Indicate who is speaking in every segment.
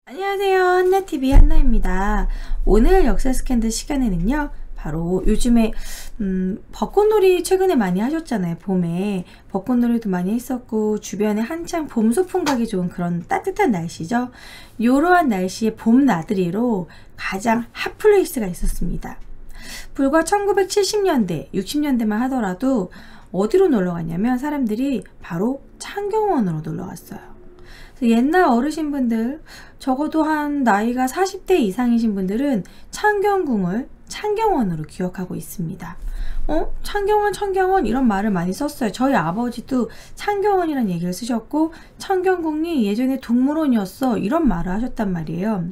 Speaker 1: 안녕하세요. 한나TV 한나입니다. 오늘 역사 스캔들 시간에는요, 바로 요즘에 벚꽃놀이 최근에 많이 하셨잖아요. 봄에 벚꽃놀이도 많이 했었고 주변에 한창 봄 소풍 가기 좋은 그런 따뜻한 날씨죠. 이러한 날씨에 봄 나들이로 가장 핫플레이스가 있었습니다. 불과 1970년대, 60년대만 하더라도 어디로 놀러 갔냐면 사람들이 바로 창경원으로 놀러 갔어요. 옛날 어르신분들, 적어도 한 나이가 40대 이상이신 분들은 창경궁을 창경원으로 기억하고 있습니다. 창경원 이런 말을 많이 썼어요. 저희 아버지도 창경원이라는 얘기를 쓰셨고, 창경궁이 예전에 동물원이었어 이런 말을 하셨단 말이에요.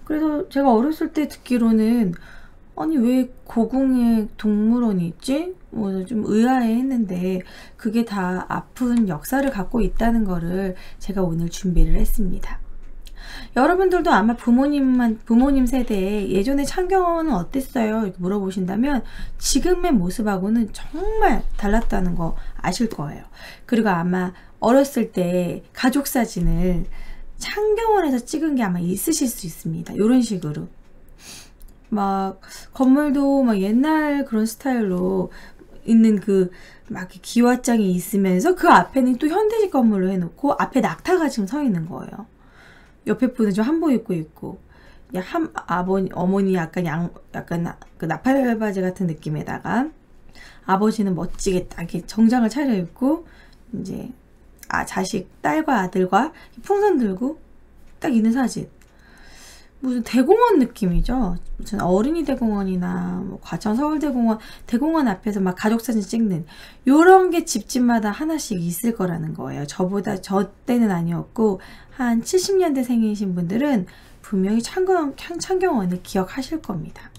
Speaker 1: 그래서 제가 어렸을 때 듣기로는 아니 왜 고궁에 동물원이 있지? 뭐 좀 의아해 했는데 그게 다 아픈 역사를 갖고 있다는 거를 제가 오늘 준비를 했습니다. 여러분들도 아마 부모님 세대에 예전에 창경원은 어땠어요? 이렇게 물어보신다면 지금의 모습하고는 정말 달랐다는 거 아실 거예요. 그리고 아마 어렸을 때 가족 사진을 창경원에서 찍은 게 아마 있으실 수 있습니다. 이런 식으로 막 건물도 막 옛날 그런 스타일로 있는 그 막 기와장이 있으면서 그 앞에는 또 현대식 건물로 해놓고 앞에 낙타가 지금 서 있는 거예요. 옆에 분은 좀 한복 입고 있고, 어머니 약간 그 나팔바지 같은 느낌에다가 아버지는 멋지게 딱 정장을 차려입고 이제 자식 딸과 아들과 풍선 들고 딱 있는 사진. 무슨 대공원 느낌이죠. 무슨 어린이 대공원이나 뭐 과천 서울대공원, 대공원 앞에서 막 가족사진 찍는 요런 게 집집마다 하나씩 있을 거라는 거예요. 저 때는 아니었고 한 70년대 생이신 분들은 분명히 창경원을 기억하실 겁니다.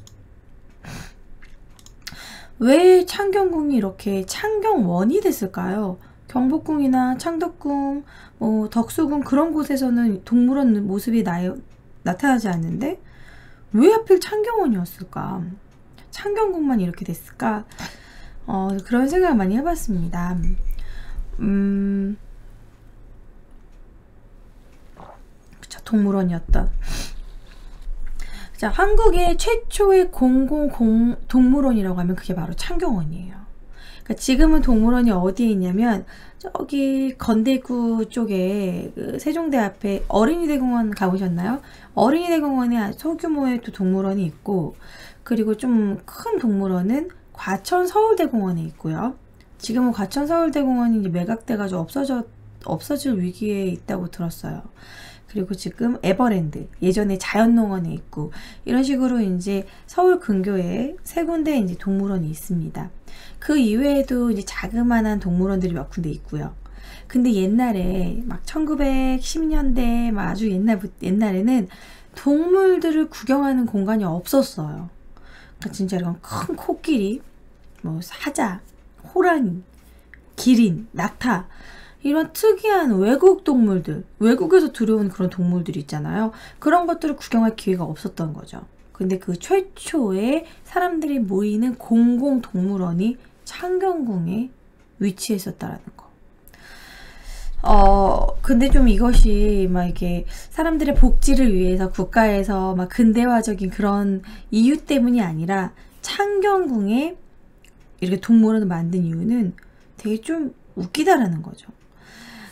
Speaker 1: 왜 창경궁이 이렇게 창경원이 됐을까요? 경복궁이나 창덕궁, 뭐 덕수궁 그런 곳에서는 동물원 모습이 나타나지 않는데 왜 하필 창경원이었을까? 창경궁만 이렇게 됐을까? 그런 생각을 많이 해봤습니다. 그쵸, 동물원이었던. 자, 한국의 최초의 동물원이라고 하면 그게 바로 창경원이에요. 그러니까 지금은 동물원이 어디에 있냐면 저기 건대구 쪽에 그 세종대 앞에 어린이대공원 가보셨나요? 어린이대공원에 소규모의 또 동물원이 있고, 그리고 좀 큰 동물원은 과천 서울대공원에 있고요. 지금은 과천 서울대공원이 이제 매각돼가지고 없어질 위기에 있다고 들었어요. 그리고 지금 에버랜드, 예전에 자연농원에 있고, 이런 식으로 이제 서울 근교에 세 군데 이제 동물원이 있습니다. 그 이외에도 이제 자그마한 동물원들이 몇 군데 있고요. 근데 옛날에 막 1910년대 막 아주 옛날에는 동물들을 구경하는 공간이 없었어요. 그러니까 진짜 이런 큰 코끼리, 뭐 사자, 호랑이, 기린, 낙타, 이런 특이한 외국 동물들, 외국에서 들여온 그런 동물들이 있잖아요. 그런 것들을 구경할 기회가 없었던 거죠. 근데 그 최초의 사람들이 모이는 공공동물원이 창경궁에 위치했었다라는 거. 근데 좀 이것이 막 이게 사람들의 복지를 위해서 국가에서 막 근대화적인 그런 이유 때문이 아니라 창경궁에 이렇게 동물원을 만든 이유는 되게 좀 웃기다라는 거죠.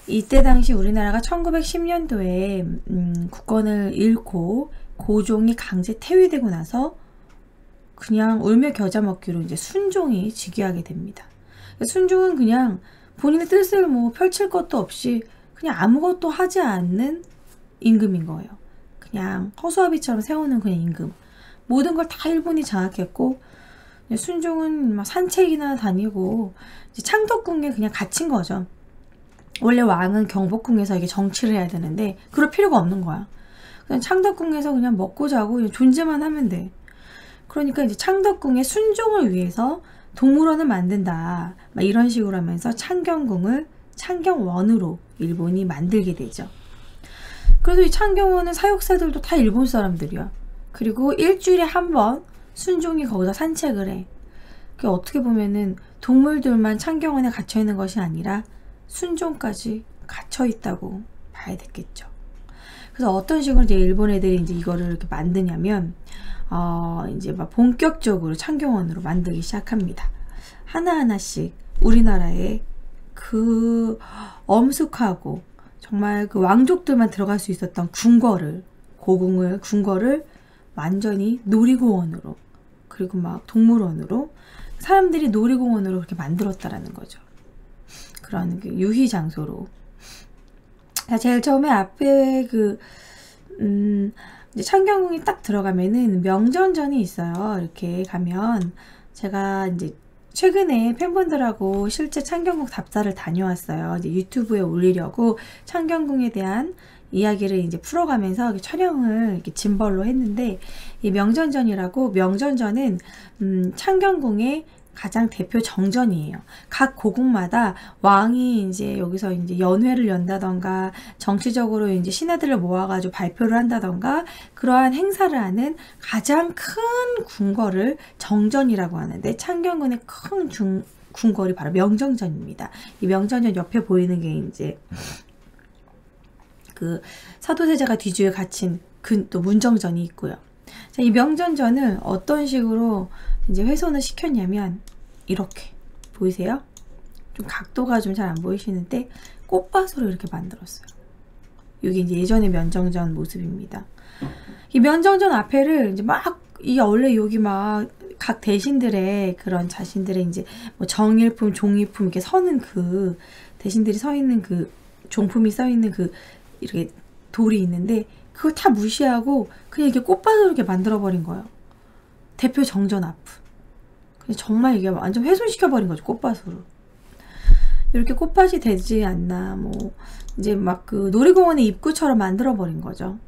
Speaker 1: 이때 당시 우리나라가 1910년도에 국권을 잃고 고종이 강제 퇴위되고 나서 그냥 울며 겨자 먹기로 이제 순종이 즉위하게 됩니다. 순종은 그냥 본인의 뜻을 뭐 펼칠 것도 없이 그냥 아무것도 하지 않는 임금인 거예요. 그냥 허수아비처럼 세우는 그냥 임금. 모든 걸 다 일본이 장악했고, 순종은 막 산책이나 다니고 이제 창덕궁에 그냥 갇힌 거죠. 원래 왕은 경복궁에서 이게 정치를 해야 되는데 그럴 필요가 없는 거야. 그냥 창덕궁에서 그냥 먹고 자고 그냥 존재만 하면 돼. 그러니까 이제 창덕궁의 순종을 위해서 동물원을 만든다, 막 이런 식으로 하면서 창경궁을 창경원으로 일본이 만들게 되죠. 그래서 이 창경원은 사육사들도 다 일본 사람들이야. 그리고 일주일에 한 번 순종이 거기서 산책을 해. 그게 어떻게 보면은 동물들만 창경원에 갇혀 있는 것이 아니라 순종까지 갇혀 있다고 봐야 되겠죠. 그래서 어떤 식으로 이제 일본 애들이 이제 이거를 이렇게 만드냐면, 이제 막 본격적으로 창경원으로 만들기 시작합니다. 하나하나씩 우리나라에 그 엄숙하고 정말 그 왕족들만 들어갈 수 있었던 궁궐을 완전히 놀이공원으로, 그리고 막 동물원으로, 사람들이 놀이공원으로 그렇게 만들었다라는 거죠. 그런 그 유희 장소로. 제일 처음에 앞에 이제 창경궁이 딱 들어가면은 명전전이 있어요. 이렇게 가면 제가 이제 최근에 팬분들하고 실제 창경궁 답사를 다녀왔어요. 이제 유튜브에 올리려고 창경궁에 대한 이야기를 이제 풀어가면서 촬영을 이렇게 짐벌로 했는데, 이 명전전이라고, 명전전은 창경궁의 가장 대표 정전이에요. 각 고궁마다 왕이 이제 여기서 이제 연회를 연다던가, 정치적으로 이제 신하들을 모아가지고 발표를 한다던가, 그러한 행사를 하는 가장 큰 궁궐을 정전이라고 하는데, 창경궁의 큰 궁궐이 바로 명정전입니다. 이 명전전 옆에 보이는 게 이제 그 사도세자가 뒤주에 갇힌 또 문정전이 있고요. 자, 이 명전전을 어떤 식으로 이제 훼손을 시켰냐면, 이렇게 보이세요? 좀 각도가 좀 잘 안 보이시는데 꽃밭으로 이렇게 만들었어요. 이게 이제 예전의 면정전 모습입니다. 이 면정전 앞에를 이제 이게 원래 여기 막 각 대신들의 그런 자신들의 이제 뭐 정일품, 종이품 이렇게 서는 그 대신들이 서 있는 그 종품이 써 있는 그 이렇게 돌이 있는데, 그걸 다 무시하고 그냥 이렇게 꽃밭으로 이렇게 만들어버린 거예요. 대표 정전 앞. 정말 이게 완전 훼손시켜버린 거죠, 꽃밭으로. 이렇게 꽃밭이 되지 않나, 뭐, 이제 막 그 놀이공원의 입구처럼 만들어버린 거죠.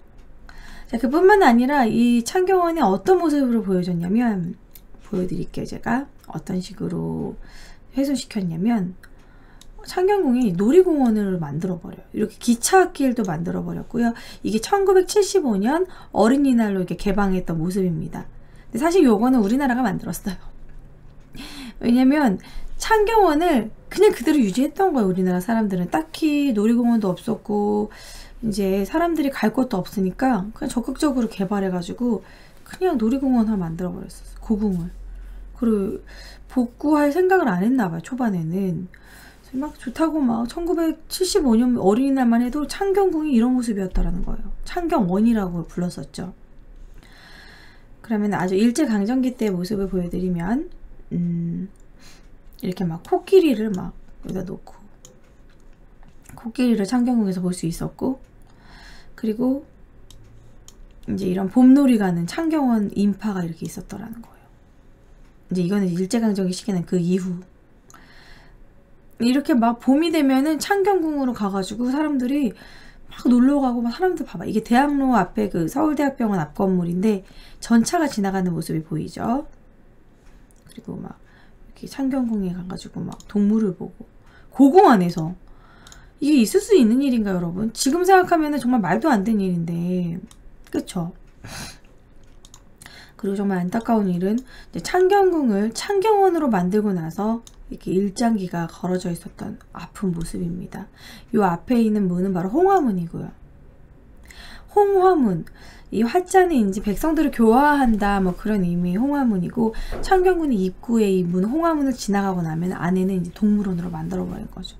Speaker 1: 자, 그뿐만 아니라 이 창경원이 어떤 모습으로 보여줬냐면, 보여드릴게요, 제가. 어떤 식으로 훼손시켰냐면, 창경궁이 놀이공원을 만들어버려요. 이렇게 기차길도 만들어버렸고요. 이게 1975년 어린이날로 이렇게 개방했던 모습입니다. 근데 사실 요거는 우리나라가 만들었어요. 왜냐면 창경원을 그냥 그대로 유지했던 거예요. 우리나라 사람들은 딱히 놀이공원도 없었고 이제 사람들이 갈 곳도 없으니까 그냥 적극적으로 개발해가지고 그냥 놀이공원 하나 만들어버렸어요. 고궁을. 그리고 복구할 생각을 안 했나 봐요. 초반에는. 막 좋다고 막 1975년 어린이날만 해도 창경궁이 이런 모습이었다라는 거예요. 창경원이라고 불렀었죠. 그러면 아주 일제강점기 때 모습을 보여드리면, 이렇게 막 코끼리를 막 여기다 놓고, 코끼리를 창경궁에서 볼 수 있었고, 그리고 이제 이런 봄놀이 가는 창경원 인파가 이렇게 있었더라는 거예요. 이제 이거는 일제강점기 시기는 그 이후. 이렇게 막 봄이 되면은 창경궁으로 가가지고 사람들이 막 놀러 가고, 막 사람들 봐봐. 이게 대학로 앞에 그 서울대학병원 앞 건물인데 전차가 지나가는 모습이 보이죠. 그리고 막 이렇게 창경궁에 가가지고 막 동물을 보고, 고궁 안에서 이게 있을 수 있는 일인가 여러분? 지금 생각하면은 정말 말도 안 되는 일인데, 그쵸? 그리고 정말 안타까운 일은 이제 창경궁을 창경원으로 만들고 나서 이렇게 일장기가 걸어져 있었던 아픈 모습입니다. 이 앞에 있는 문은 바로 홍화문이고요. 홍화문, 이 화자는 이제 백성들을 교화한다 뭐 그런 의미의 홍화문이고, 창경궁의 입구에 이 문 홍화문을 지나가고 나면 안에는 이제 동물원으로 만들어버린 거죠.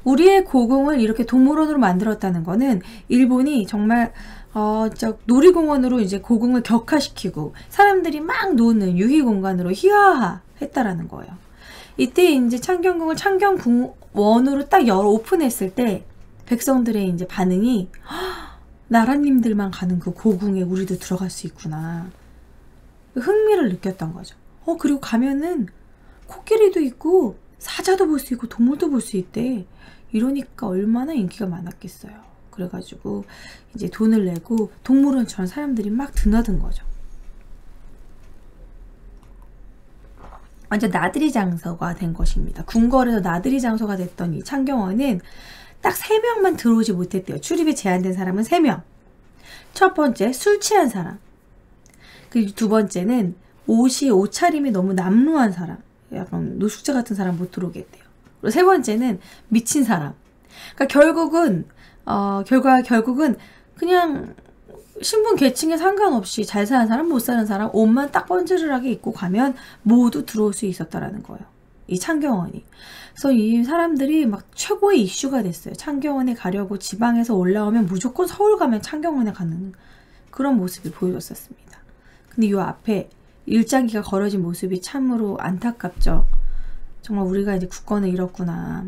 Speaker 1: 우리의 고궁을 이렇게 동물원으로 만들었다는 거는 일본이 정말 놀이공원으로 이제 고궁을 격화시키고 사람들이 막 노는 유희공간으로 희화화했다라는 거예요. 이때 이제 창경궁을 창경궁원으로 딱 오픈했을 때 백성들의 이제 반응이, 나라님들만 가는 그 고궁에 우리도 들어갈 수 있구나. 흥미를 느꼈던 거죠. 그리고 가면은 코끼리도 있고 사자도 볼 수 있고 동물도 볼 수 있대. 이러니까 얼마나 인기가 많았겠어요. 그래가지고 이제 돈을 내고 동물원처럼 사람들이 막 드나든 거죠. 완전 나들이 장소가 된 것입니다. 궁궐에서 나들이 장소가 됐던 이 창경원은 딱 3명만 들어오지 못했대요. 출입이 제한된 사람은 3명. 첫 번째, 술 취한 사람. 그리고 두 번째는 옷차림이 너무 남루한 사람. 약간 노숙자 같은 사람 못 들어오게 했대요. 그리고 세 번째는 미친 사람. 그러니까 결국은 결국은 그냥 신분 계층에 상관없이 잘 사는 사람 못 사는 사람 옷만 딱 번지르르하게 입고 가면 모두 들어올 수 있었다라는 거예요. 이 창경원이. 그래서 이 사람들이 막 최고의 이슈가 됐어요. 창경원에 가려고 지방에서 올라오면 무조건 서울 가면 창경원에 가는 그런 모습이 보여졌었습니다. 근데 이 앞에 일장기가 걸어진 모습이 참으로 안타깝죠. 정말 우리가 이제 국권을 잃었구나.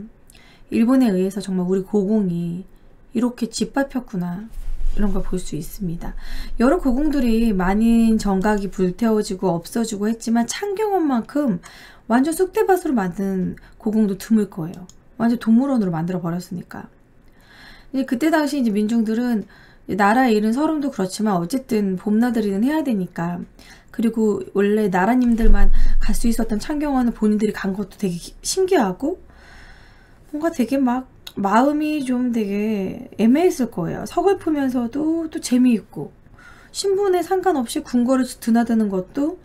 Speaker 1: 일본에 의해서 정말 우리 고궁이 이렇게 짓밟혔구나. 이런 걸 볼 수 있습니다. 여러 고궁들이 많은 정각이 불태워지고 없어지고 했지만 창경원만큼 완전 쑥대밭으로 만든 고궁도 드물 거예요. 완전 동물원으로 만들어 버렸으니까. 그때 당시 이제 민중들은 나라 잃은 서름도 그렇지만 어쨌든 봄나들이는 해야 되니까, 그리고 원래 나라님들만 갈 수 있었던 창경원을 본인들이 간 것도 되게 신기하고 뭔가 되게 막 마음이 좀 되게 애매했을 거예요. 서글프면서도 또 재미있고 신분에 상관없이 궁궐을 드나드는 것도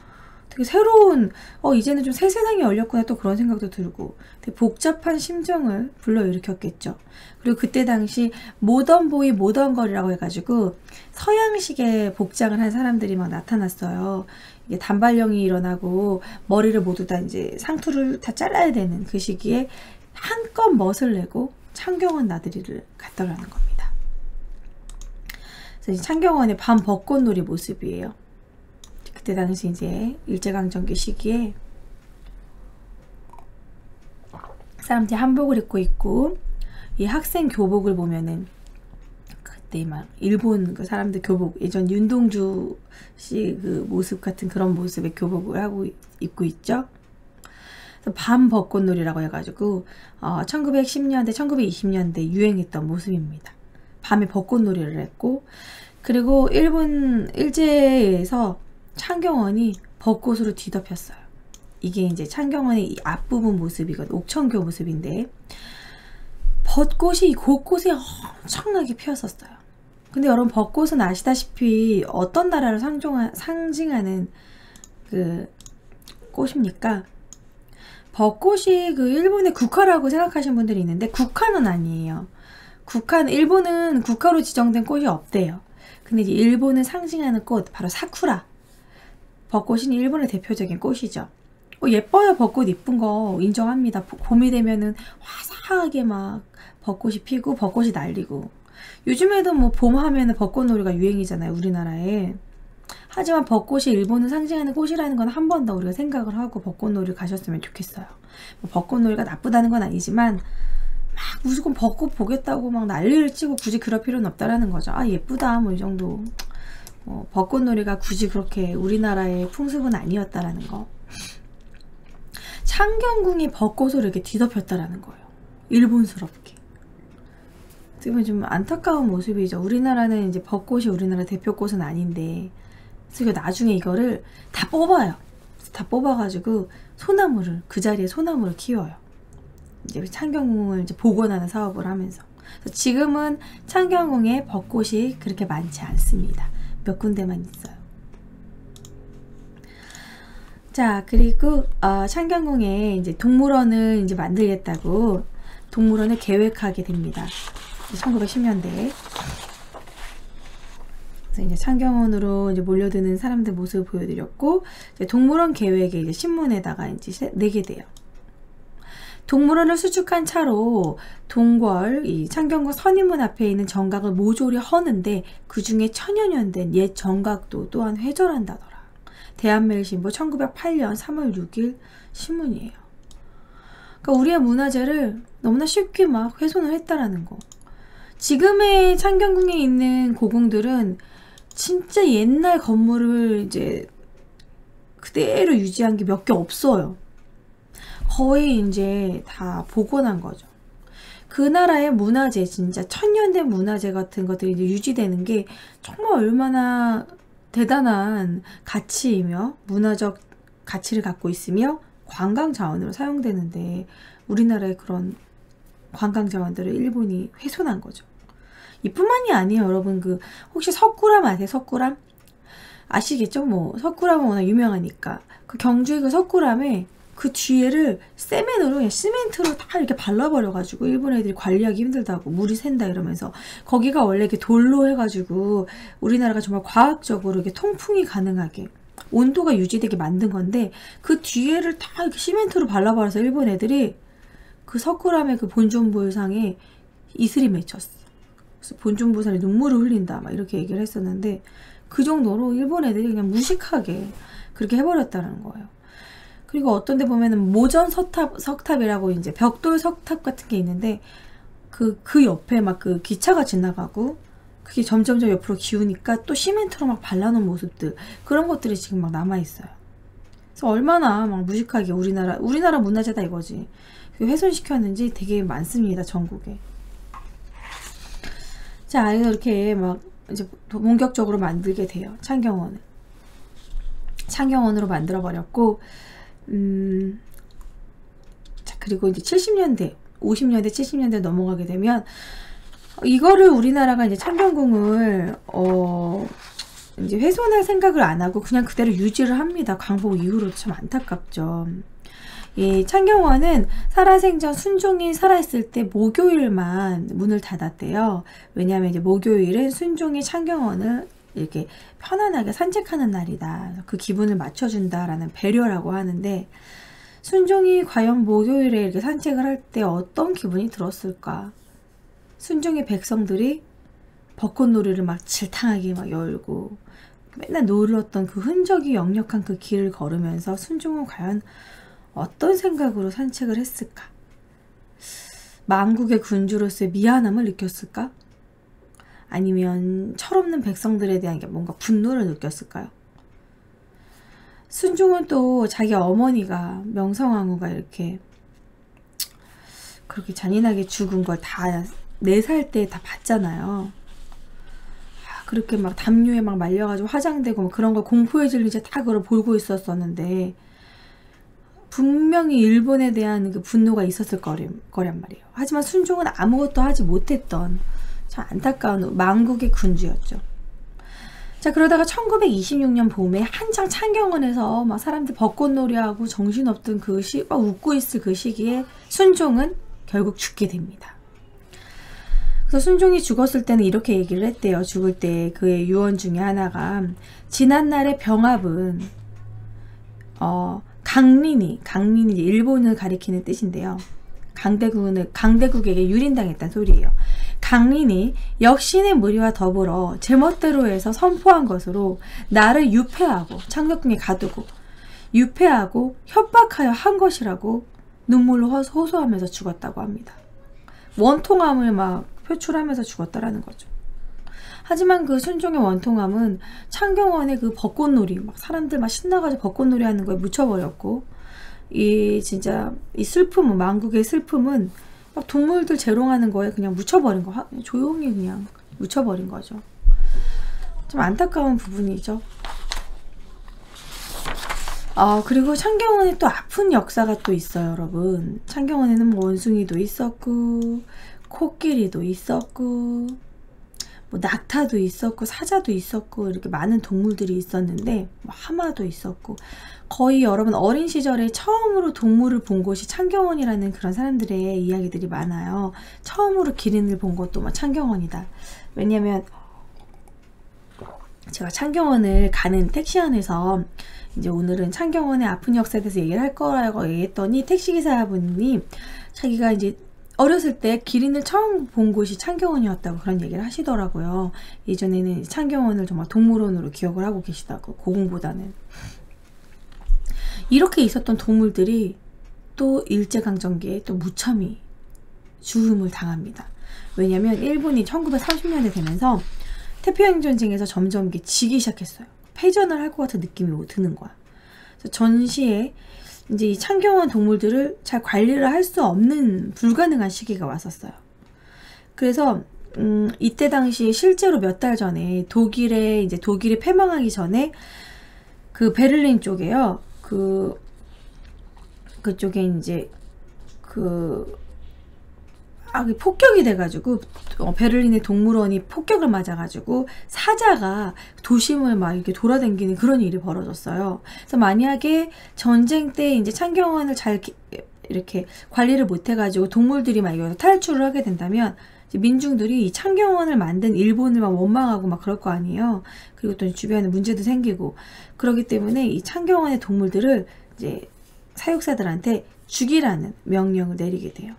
Speaker 1: 되게 새로운 이제는 좀 새 세상이 열렸구나 또 그런 생각도 들고 되게 복잡한 심정을 불러일으켰겠죠. 그리고 그때 당시 모던보이 모던걸이라고 해가지고 서양식의 복장을 한 사람들이 막 나타났어요. 이게 단발령이 일어나고 머리를 모두 다 이제 상투를 다 잘라야 되는 그 시기에 한껏 멋을 내고 창경원 나들이를 갔더라는 겁니다. 그래서 창경원의 밤 벚꽃놀이 모습이에요. 그때 당시 이제 일제강점기 시기에 사람들이 한복을 입고 있고 이 학생 교복을 보면은 그때 막 일본 그 사람들 교복 예전 윤동주 씨 그 모습 같은 그런 모습의 교복을 하고 입고 있죠. 밤 벚꽃놀이라고 해가지고 1910년대 1920년대 유행했던 모습입니다. 밤에 벚꽃놀이를 했고, 그리고 일본 일제에서 창경원이 벚꽃으로 뒤덮였어요. 이게 이제 창경원의 이 앞부분 모습이거든요. 옥천교 모습인데 벚꽃이 곳곳에 엄청나게 피었었어요. 근데 여러분 벚꽃은 아시다시피 어떤 나라를 상징하는 그 꽃입니까? 벚꽃이 그 일본의 국화라고 생각하시는 분들이 있는데 국화는 아니에요. 일본은 국화로 지정된 꽃이 없대요. 근데 이제 일본을 상징하는 꽃 바로 사쿠라. 벚꽃이 일본의 대표적인 꽃이죠. 예뻐요. 벚꽃 이쁜 거 인정합니다. 봄이 되면은 화사하게 막 벚꽃이 피고 벚꽃이 날리고, 요즘에도 뭐 봄 하면은 벚꽃놀이가 유행이잖아요, 우리나라에. 하지만 벚꽃이 일본을 상징하는 꽃이라는 건 한 번 더 우리가 생각을 하고 벚꽃놀이를 가셨으면 좋겠어요. 벚꽃놀이가 나쁘다는 건 아니지만 막 무조건 벚꽃 보겠다고 막 난리를 치고 굳이 그럴 필요는 없다라는 거죠. 예쁘다 뭐 이 정도. 벚꽃놀이가 굳이 그렇게 우리나라의 풍습은 아니었다라는 거. 창경궁이 벚꽃으로 이렇게 뒤덮였다라는 거예요. 일본스럽게. 지금 좀 안타까운 모습이죠. 우리나라는 이제 벚꽃이 우리나라 대표꽃은 아닌데, 그래서 나중에 이거를 다 뽑아요. 다 뽑아가지고 소나무를 그 자리에 소나무를 키워요. 이제 창경궁을 이제 복원하는 사업을 하면서. 그래서 지금은 창경궁에 벚꽃이 그렇게 많지 않습니다. 몇 군데만 있어요. 자, 그리고 창경궁에 이제 동물원을 이제 만들겠다고 동물원을 계획하게 됩니다. 1910년대에. 그래서 이제 창경원으로 이제 몰려드는 사람들 모습을 보여드렸고, 이제 동물원 계획에 이제 신문에다가 이제 내게 돼요. 동물원을 수축한 차로 동궐 이 창경궁 선인문 앞에 있는 정각을 모조리 허는데 그 중에 1000여 년 된 옛 정각도 또한 회절한다더라. 대한매일신보 1908년 3월 6일 신문이에요. 그러니까 우리의 문화재를 너무나 쉽게 막 훼손을 했다라는 거. 지금의 창경궁에 있는 고궁들은 진짜 옛날 건물을 이제 그대로 유지한 게 몇 개 없어요. 거의 이제 다 복원한 거죠. 그 나라의 문화재, 진짜 천년된 문화재 같은 것들이 이제 유지되는 게 정말 얼마나 대단한 가치이며 문화적 가치를 갖고 있으며 관광 자원으로 사용되는데, 우리나라의 그런 관광 자원들을 일본이 훼손한 거죠. 이뿐만이 아니에요, 여러분. 혹시 석굴암 아세요? 석굴암? 아시겠죠? 뭐 석굴암은 워낙 유명하니까 그 경주의 그 석굴암에 그 뒤에를 세면으로 그냥 시멘트로 다 이렇게 발라버려가지고 일본 애들이 관리하기 힘들다고 물이 샌다 이러면서 거기가 원래 이렇게 돌로 해가지고 우리나라가 정말 과학적으로 이렇게 통풍이 가능하게 온도가 유지되게 만든 건데 그 뒤에를 다 이렇게 시멘트로 발라버려서 일본 애들이 그 석굴암의 그 본존보상에 이슬이 맺혔어. 그래서 본존보살이 눈물을 흘린다 막 이렇게 얘기를 했었는데 그 정도로 일본 애들이 그냥 무식하게 그렇게 해버렸다는 거예요. 그리고 어떤 데 보면은 모전 석탑이라고 이제 벽돌 석탑 같은 게 있는데 그 옆에 막 그 기차가 지나가고 그게 점점점 옆으로 기우니까 또 시멘트로 막 발라놓은 모습들 그런 것들이 지금 막 남아있어요. 그래서 얼마나 막 무식하게 우리나라 문화재다 이거지. 훼손시켰는지 되게 많습니다, 전국에. 자, 이렇게 막 이제 본격적으로 만들게 돼요. 창경원으로 만들어버렸고, 자, 그리고 이제 70년대, 50년대, 70년대 넘어가게 되면, 이거를 우리나라가 이제 창경궁을, 이제 훼손할 생각을 안 하고 그냥 그대로 유지를 합니다. 광복 이후로 참 안타깝죠. 이 창경원은 살아생전 순종이 살아있을 때 목요일만 문을 닫았대요. 왜냐하면 이제 목요일은 순종이 창경원을 이렇게 편안하게 산책하는 날이다. 그 기분을 맞춰준다라는 배려라고 하는데 순종이 과연 목요일에 이렇게 산책을 할 때 어떤 기분이 들었을까? 순종의 백성들이 벚꽃놀이를 막 질탕하게 막 열고 맨날 놀았던 그 흔적이 역력한 그 길을 걸으면서 순종은 과연 어떤 생각으로 산책을 했을까? 만국의 군주로서의 미안함을 느꼈을까? 아니면 철없는 백성들에 대한 뭔가 분노를 느꼈을까요? 순종은 또 자기 어머니가 명성황후가 이렇게 그렇게 잔인하게 죽은 걸 다 4살 때 다 봤잖아요. 그렇게 막 담요에 막 말려가지고 화장되고 막 그런 걸 공포에 질린 채 다 그걸 보고 있었었는데 분명히 일본에 대한 그 분노가 있었을 거란 말이에요. 하지만 순종은 아무것도 하지 못했던 참 안타까운 만국의 군주였죠. 자, 그러다가 1926년 봄에 한창 창경원에서 막 사람들 벚꽃놀이하고 정신없던 막 웃고 있을 그 시기에 순종은 결국 죽게 됩니다. 그래서 순종이 죽었을 때는 이렇게 얘기를 했대요. 죽을 때 그의 유언 중에 하나가 지난날의 병합은 강린이 일본을 가리키는 뜻인데요. 강대국에게 유린당했다는 소리예요. 강린이 역신의 무리와 더불어 제멋대로 해서 선포한 것으로 나를 유폐하고 창덕궁에 가두고 유폐하고 협박하여 한 것이라고 눈물로 호소하면서 죽었다고 합니다. 원통함을 막 표출하면서 죽었다라는 거죠. 하지만 그 순종의 원통함은 창경원의 그 벚꽃놀이 막 사람들 막 신나가지고 벚꽃놀이 하는 거에 묻혀버렸고 진짜 이 슬픔은 만국의 슬픔은 막 동물들 재롱하는 거에 그냥 묻혀버린 거 조용히 그냥 묻혀버린 거죠. 좀 안타까운 부분이죠. 그리고 창경원에 또 아픈 역사가 또 있어요, 여러분. 창경원에는 뭐 원숭이도 있었고 코끼리도 있었고 뭐 낙타도 있었고 사자도 있었고 이렇게 많은 동물들이 있었는데 뭐 하마도 있었고 거의 여러분 어린 시절에 처음으로 동물을 본 곳이 창경원이라는 그런 사람들의 이야기들이 많아요. 처음으로 기린을 본 것도 막 창경원이다. 왜냐면 제가 창경원을 가는 택시 안에서 이제 오늘은 창경원의 아픈 역사에 대해서 얘기를 할 거라고 얘기했더니 택시기사분이 자기가 이제 어렸을 때 기린을 처음 본 곳이 창경원이었다고 그런 얘기를 하시더라고요. 예전에는 창경원을 정말 동물원으로 기억을 하고 계시다고, 고궁보다는. 이렇게 있었던 동물들이 또 일제강점기에 또 무참히 죽음을 당합니다. 왜냐면 일본이 1930년대 되면서 태평양전쟁에서 점점 이게 지기 시작했어요. 패전을 할 것 같은 느낌이 드는 거야. 그래서 전시에 이제 이 창경원 동물들을 잘 관리를 할 수 없는 불가능한 시기가 왔었어요. 그래서 이때 당시에 실제로 몇 달 전에 독일이 패망하기 전에 그 베를린 쪽에요. 그쪽에 이제 폭격이 돼가지고 베를린의 동물원이 폭격을 맞아가지고 사자가 도심을 막 이렇게 돌아다니는 그런 일이 벌어졌어요. 그래서 만약에 전쟁 때 이제 창경원을 잘 이렇게 관리를 못해가지고 동물들이 막 여기서 탈출을 하게 된다면 민중들이 이 창경원을 만든 일본을 막 원망하고 막 그럴 거 아니에요. 그리고 또 주변에 문제도 생기고 그렇기 때문에 이 창경원의 동물들을 이제 사육사들한테 죽이라는 명령을 내리게 돼요.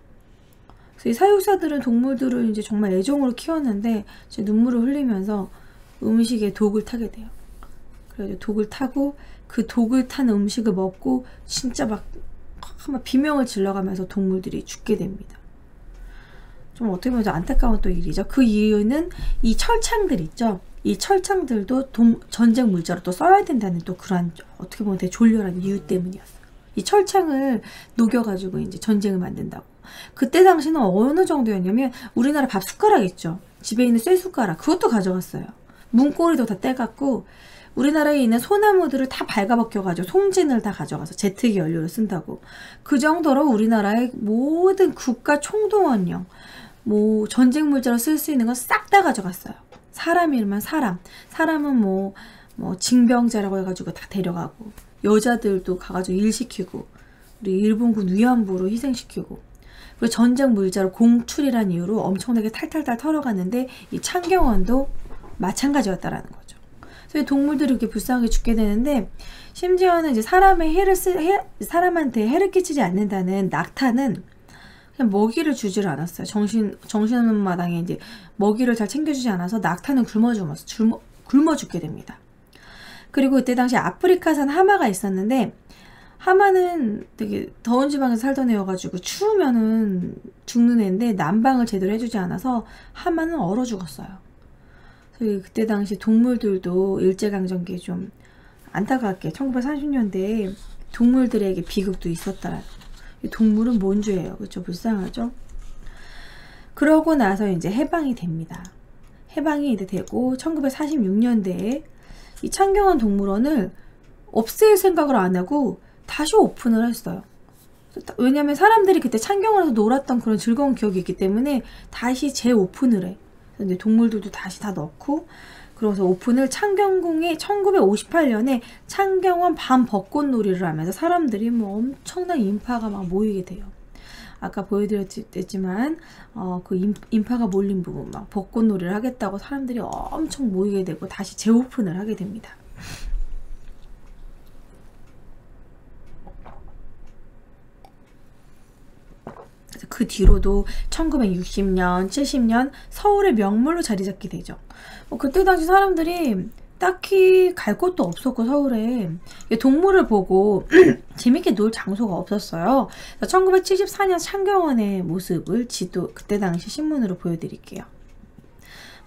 Speaker 1: 그래서 이 사육사들은 동물들을 이제 정말 애정으로 키웠는데 이제 눈물을 흘리면서 음식에 독을 타게 돼요. 그래서 독을 타고 그 독을 탄 음식을 먹고 진짜 막 비명을 질러가면서 동물들이 죽게 됩니다. 좀 어떻게 보면 안타까운 또 일이죠. 그 이유는 이 철창들 있죠. 이 철창들도 전쟁 물자로 또 써야 된다는 또 그러한 어떻게 보면 되게 졸렬한 이유 때문이었어요. 이 철창을 녹여가지고 이제 전쟁을 만든다고. 그때 당시는 어느 정도였냐면 우리나라 밥 숟가락 있죠. 집에 있는 쇠 숟가락 그것도 가져갔어요. 문고리도 다 떼갖고 우리나라에 있는 소나무들을 다 발가벗겨가지고 송진을 다 가져가서 제트기 연료를 쓴다고. 그 정도로 우리나라의 모든 국가 총동원용 뭐 전쟁 물자로 쓸 수 있는 건 싹 다 가져갔어요. 사람이면 사람은 뭐 징병제라고 해가지고 다 데려가고 여자들도 가가지고 일 시키고 우리 일본군 위안부로 희생시키고 그리고 전쟁 물자로 공출이라는 이유로 엄청나게 탈탈탈 털어갔는데 이 창경원도 마찬가지였다라는 거죠. 그래서 동물들이 이렇게 불쌍하게 죽게 되는데 심지어는 이제 사람한테 해를 끼치지 않는다는 낙타는 그냥 먹이를 주지를 않았어요. 정신없는 마당에 이제 먹이를 잘 챙겨주지 않아서 낙타는 굶어 죽게 됩니다. 그리고 그때 당시 아프리카산 하마가 있었는데 하마는 되게 더운 지방에서 살던 애여가지고 추우면은 죽는 애인데 난방을 제대로 해주지 않아서 하마는 얼어 죽었어요. 그래서 그때 당시 동물들도 일제강점기에 좀 안타깝게 1940년대에 동물들에게 비극도 있었다. 동물은 뭔 죄예요? 그렇죠? 불쌍하죠? 그러고 나서 이제 해방이 됩니다. 해방이 이제 되고 1946년대에 이 창경원 동물원을 없앨 생각을 안 하고 다시 오픈을 했어요. 왜냐면 사람들이 그때 창경원에서 놀았던 그런 즐거운 기억이 있기 때문에 다시 재오픈을 해. 근데 동물들도 다시 다 넣고 그래서 오픈을 창경궁에 1958년에 창경원 밤 벚꽃놀이를 하면서 사람들이 뭐 엄청난 인파가 막 모이게 돼요. 아까 보여드렸지만 그 인파가 몰린 부분 막 벚꽃놀이를 하겠다고 사람들이 엄청 모이게 되고 다시 재오픈을 하게 됩니다. 그 뒤로도 1960년, 70년 서울의 명물로 자리 잡게 되죠. 그때 당시 사람들이 딱히 갈 곳도 없었고 서울에 동물을 보고 재밌게 놀 장소가 없었어요. 1974년 창경원의 모습을 그때 당시 신문으로 보여드릴게요.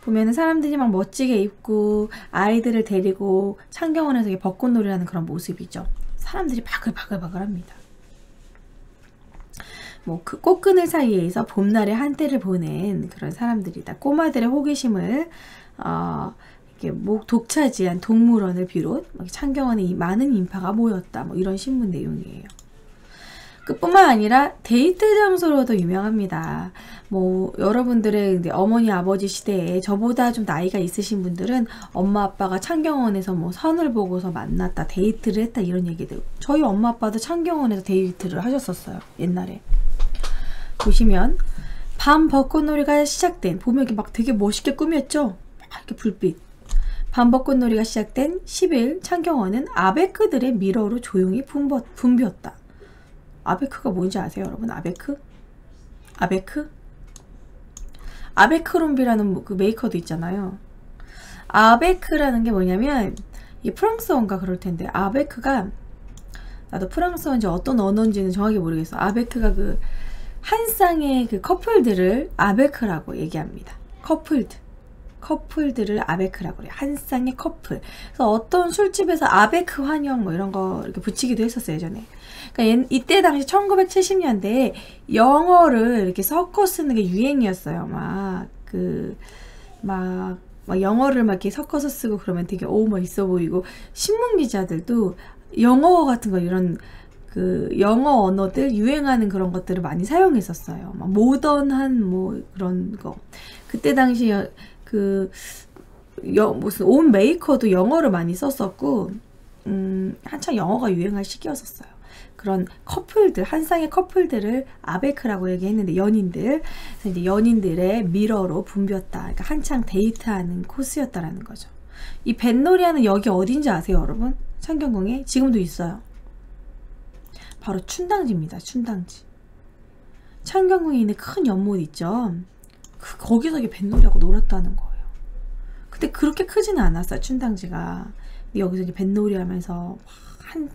Speaker 1: 보면은 사람들이 막 멋지게 입고 아이들을 데리고 창경원에서 벚꽃놀이를 하는 그런 모습이죠. 사람들이 바글바글 합니다. 그 꽃그늘 사이에서 봄날의 한때를 보낸 그런 사람들이다. 꼬마들의 호기심을 이렇게 독차지한 동물원을 비롯 창경원에 많은 인파가 모였다. 이런 신문 내용이에요. 그뿐만 아니라 데이트 장소로도 유명합니다. 여러분들의 어머니 아버지 시대에 저보다 좀 나이가 있으신 분들은 엄마 아빠가 창경원에서 선을 보고서 만났다, 데이트를 했다 이런 얘기들. 저희 엄마 아빠도 창경원에서 데이트를 하셨었어요. 옛날에. 보시면 밤 벚꽃놀이가 시작된 보면 이렇게 막 되게 멋있게 꾸몄죠. 이렇게 불빛. 밤 벚꽃놀이가 시작된 10일 창경원은 아베크들의 미러로 조용히 붐볐다. 아베크가 뭔지 아세요, 여러분? 아베크? 아베크롬비라는 그 메이커도 있잖아요. 아베크라는 게 뭐냐면 이게 프랑스어인가 그럴 텐데 아베크가 나도 프랑스어인지 어떤 언어인지는 정확히 모르겠어. 아베크가 그 한 쌍의 그 커플들을 아베크라고 얘기합니다. 커플들을 아베크라고 그래요. 한 쌍의 커플. 그래서 어떤 술집에서 아베크 환영 이런 거 이렇게 붙이기도 했었어요, 예전에. 그러니까 이때 당시 1970년대에 영어를 이렇게 섞어 쓰는 게 유행이었어요. 영어를 막 이렇게 섞어서 쓰고 그러면 되게 막 있어 보이고 신문 기자들도 영어 같은 거 이런 그 영어 언어들 유행하는 그런 것들을 많이 사용했었어요. 막 모던한 뭐 그런 거. 그때 당시 그 무슨 옷 메이커도 영어를 많이 썼었고, 한창 영어가 유행할 시기였었어요. 그런 커플들, 한 쌍의 커플들을 아베크라고 얘기했는데, 연인들. 그래서 이제 연인들의 미러로 붐볐다. 그러니까 한창 데이트하는 코스였다라는 거죠. 이 뱃놀이하는 여기 어딘지 아세요, 여러분? 창경궁에 지금도 있어요. 바로 춘당지입니다. 춘당지. 창경궁에 있는 큰 연못 있죠. 거기서 이게 뱃놀이하고 놀았다는 거예요. 근데 그렇게 크지는 않았어요, 춘당지가. 여기서 이제 뱃놀이 하면서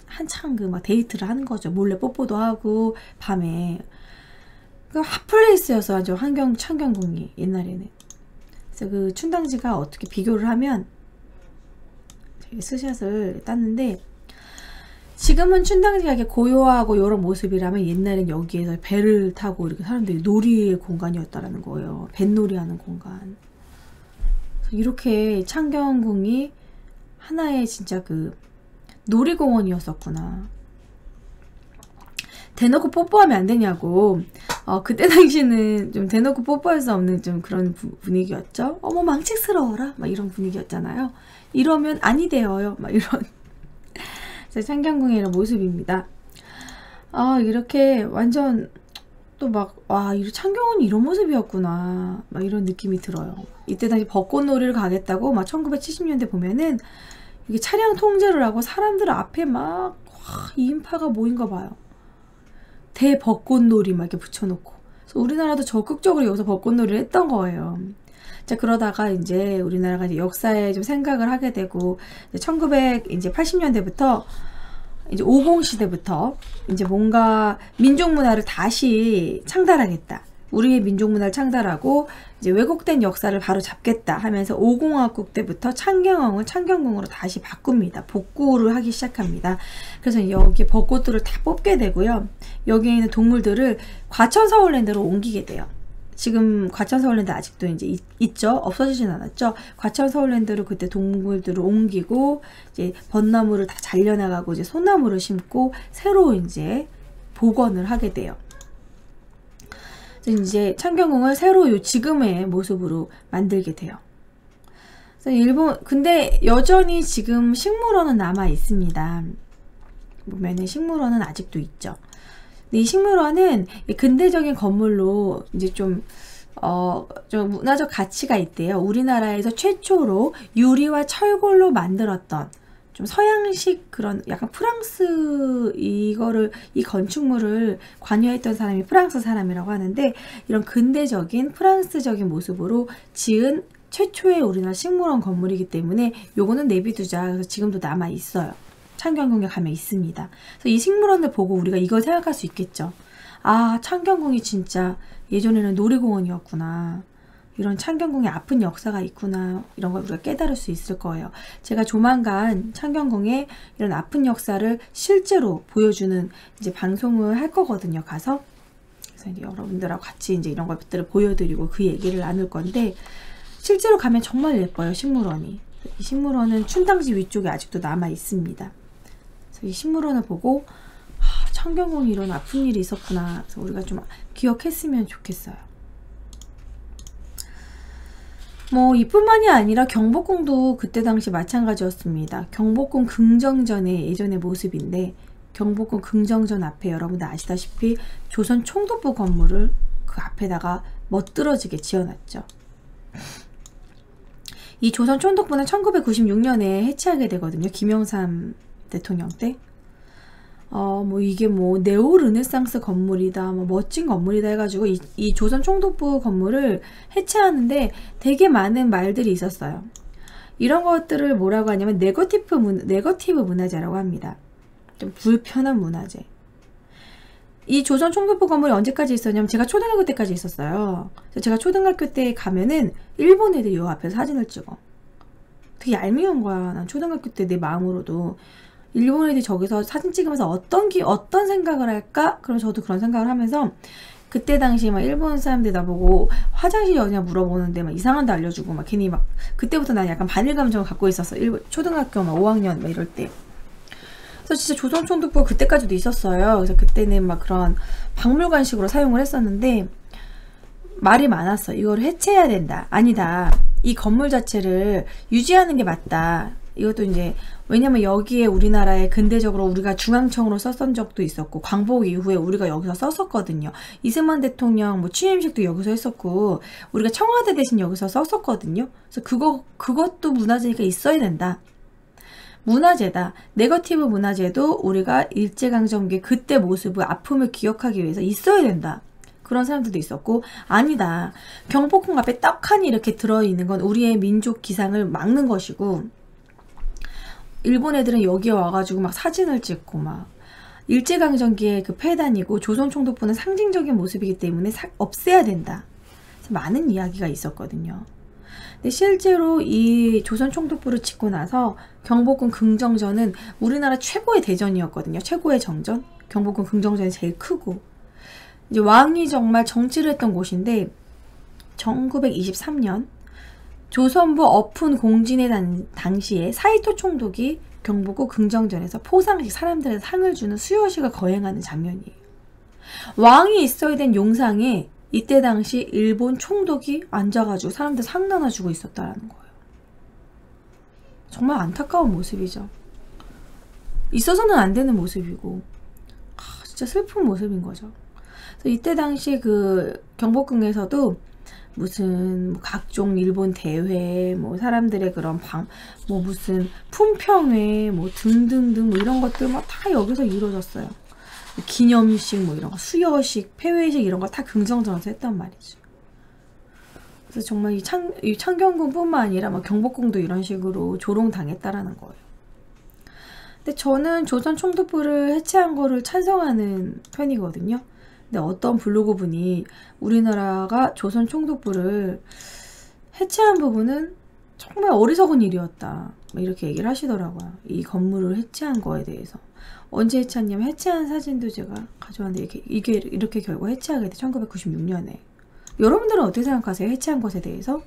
Speaker 1: 한창 그 막 데이트를 하는 거죠. 몰래 뽀뽀도 하고, 밤에. 그 핫플레이스여서 아주 창경궁이 옛날에는. 그래서 그 춘당지가 어떻게 비교를 하면, 스샷을 땄는데, 지금은 춘당지가 이렇게 고요하고 이런 모습이라면 옛날엔 여기에서 배를 타고 이렇게 사람들이 놀이의 공간이었다라는 거예요. 뱃놀이 하는 공간. 이렇게 창경궁이 하나의 진짜 그 놀이공원이었었구나. 대놓고 뽀뽀하면 안 되냐고. 그때 당시는 좀 대놓고 뽀뽀할 수 없는 좀 그런 분위기였죠. 어머 망측스러워라 막 이런 분위기였잖아요. 이러면 아니 돼요 막 이런. 창경궁의 이런 모습입니다. 이렇게 완전 또 막 와, 이 창경궁이 이런 모습이었구나 막 이런 느낌이 들어요. 이때 당시 벚꽃놀이를 가겠다고 막 1970년대 보면은 이게 차량 통제를 하고 사람들 앞에 막 이 인파가 모인 거 봐요. 대벚꽃놀이 막 이렇게 붙여놓고. 그래서 우리나라도 적극적으로 여기서 벚꽃놀이를 했던 거예요. 자, 그러다가 이제 우리나라가 이제 역사에 좀 생각을 하게 되고, 1980년대부터 이제 50 시대부터 이제 뭔가 민족문화를 다시 창달하겠다. 우리의 민족문화를 창달하고 이제 왜곡된 역사를 바로 잡겠다 하면서 50화국 때부터 창경궁으로 다시 바꿉니다. 복구를 하기 시작합니다. 그래서 여기 벚꽃들을 다 뽑게 되고요. 여기에 있는 동물들을 과천서울랜드로 옮기게 돼요. 지금 과천서울랜드 아직도 이제 있죠. 없어지진 않았죠. 과천서울랜드로 그때 동물들을 옮기고 이제 벚나무를 다 잘려나가고 이제 소나무를 심고 새로 이제 복원을 하게 돼요. 이제 창경궁을 새로 지금의 모습으로 만들게 돼요. 그래서 근데 여전히 지금 식물원은 남아 있습니다. 보면은 식물원은 아직도 있죠. 이 식물원은 근대적인 건물로 이제 좀 문화적 가치가 있대요. 우리나라에서 최초로 유리와 철골로 만들었던 좀 서양식 그런 약간 프랑스 이 건축물을 관여했던 사람이 프랑스 사람이라고 하는데, 이런 근대적인 프랑스적인 모습으로 지은 최초의 우리나라 식물원 건물이기 때문에 요거는 내비두자. 그래서 지금도 남아 있어요. 창경궁에 가면 있습니다. 그래서 이 식물원을 보고 우리가 이걸 생각할 수 있겠죠. 아, 창경궁이 진짜 예전에는 놀이공원이었구나. 이런 창경궁에 아픈 역사가 있구나. 이런 걸 우리가 깨달을 수 있을 거예요. 제가 조만간 창경궁의 이런 아픈 역사를 실제로 보여주는 이제 방송을 할 거거든요. 가서. 그래서 이제 여러분들하고 같이 이제 이런 것들을 보여드리고 그 얘기를 나눌 건데, 실제로 가면 정말 예뻐요. 식물원이. 이 식물원은 춘당지 위쪽에 아직도 남아 있습니다. 그래서 이 식물원을 보고 창경궁이 이런 아픈 일이 있었구나. 그래서 우리가 좀 기억했으면 좋겠어요. 뭐 이뿐만이 아니라 경복궁도 그때 당시 마찬가지였습니다. 경복궁 긍정전의 예전의 모습인데, 경복궁 긍정전 앞에 여러분들 아시다시피 조선 총독부 건물을 그 앞에다가 멋들어지게 지어놨죠. 이 조선 총독부는 1996년에 해체하게 되거든요. 김영삼 대통령 때. 뭐 이게 뭐 네오 르네상스 건물이다, 뭐 멋진 건물이다 해가지고 이 조선 총독부 건물을 해체하는데 되게 많은 말들이 있었어요. 이런 것들을 뭐라고 하냐면 네거티브 문화재라고 합니다. 좀 불편한 문화재. 이 조선 총독부 건물이 언제까지 있었냐면 제가 초등학교 때까지 있었어요. 그래서 제가 초등학교 때 가면은 일본 애들이 요 앞에서 사진을 찍어. 되게 얄미운 거야. 난 초등학교 때 내 마음으로도 일본 애들이 저기서 사진 찍으면서 어떤 생각을 할까? 그럼 저도 그런 생각을 하면서, 그때 당시에 막 일본 사람들 나보고 화장실이 어디냐 물어보는데 막 이상한 데 알려주고 막 괜히 막, 그때부터 난 약간 반일 감정을 갖고 있었어. 초등학교 막 5학년 막 이럴 때. 그래서 진짜 조선총독부가 그때까지도 있었어요. 그래서 그때는 막 그런 박물관식으로 사용을 했었는데 말이 많았어. 이걸 해체해야 된다. 아니다. 이 건물 자체를 유지하는 게 맞다. 이것도 이제 왜냐면 여기에 우리나라에 근대적으로 우리가 중앙청으로 썼던 적도 있었고 광복 이후에 우리가 여기서 썼었거든요. 이승만 대통령 뭐 취임식도 여기서 했었고 우리가 청와대 대신 여기서 썼었거든요. 그래서 그것도 문화재니까 있어야 된다. 문화재다. 네거티브 문화재도 우리가 일제강점기 그때 모습을 아픔을 기억하기 위해서 있어야 된다. 그런 사람들도 있었고 아니다. 경복궁 앞에 떡하니 이렇게 들어있는 건 우리의 민족 기상을 막는 것이고 일본 애들은 여기에 와가지고 막 사진을 찍고 막 일제강점기의 그 폐단이고 조선총독부는 상징적인 모습이기 때문에 없애야 된다. 그래서 많은 이야기가 있었거든요. 근데 실제로 이 조선총독부를 짓고 나서 경복궁 긍정전은 우리나라 최고의 대전이었거든요. 최고의 정전. 경복궁 긍정전이 제일 크고 이제 왕이 정말 정치를 했던 곳인데 1923년 조선부 어푼 공진의 당시에 사이토 총독이 경복궁 긍정전에서 포상식 사람들한테 상을 주는 수여식을 거행하는 장면이에요. 왕이 있어야 된 용상에 이때 당시 일본 총독이 앉아가지고 사람들 상 나눠주고 있었다라는 거예요. 정말 안타까운 모습이죠. 있어서는 안 되는 모습이고 진짜 슬픈 모습인 거죠. 그래서 이때 당시 그 경복궁에서도 무슨 각종 일본 대회, 뭐 사람들의 그런 뭐 무슨 품평회, 뭐 등등등 뭐 이런 것들 막 다 여기서 이루어졌어요. 기념식, 뭐 이런 거, 수여식, 폐회식 이런 거 다 긍정전에서 했단 말이죠. 그래서 정말 이 창경궁뿐만 아니라 막 경복궁도 이런 식으로 조롱당했다라는 거예요. 근데 저는 조선 총독부를 해체한 거를 찬성하는 편이거든요. 근데 어떤 블로그 분이 우리나라가 조선 총독부를 해체한 부분은 정말 어리석은 일이었다. 이렇게 얘기를 하시더라고요. 이 건물을 해체한 거에 대해서. 언제 해체했냐면 해체한 사진도 제가 가져왔는데 이게 이렇게 결국 해체하게 돼. 1996년에. 여러분들은 어떻게 생각하세요? 해체한 것에 대해서?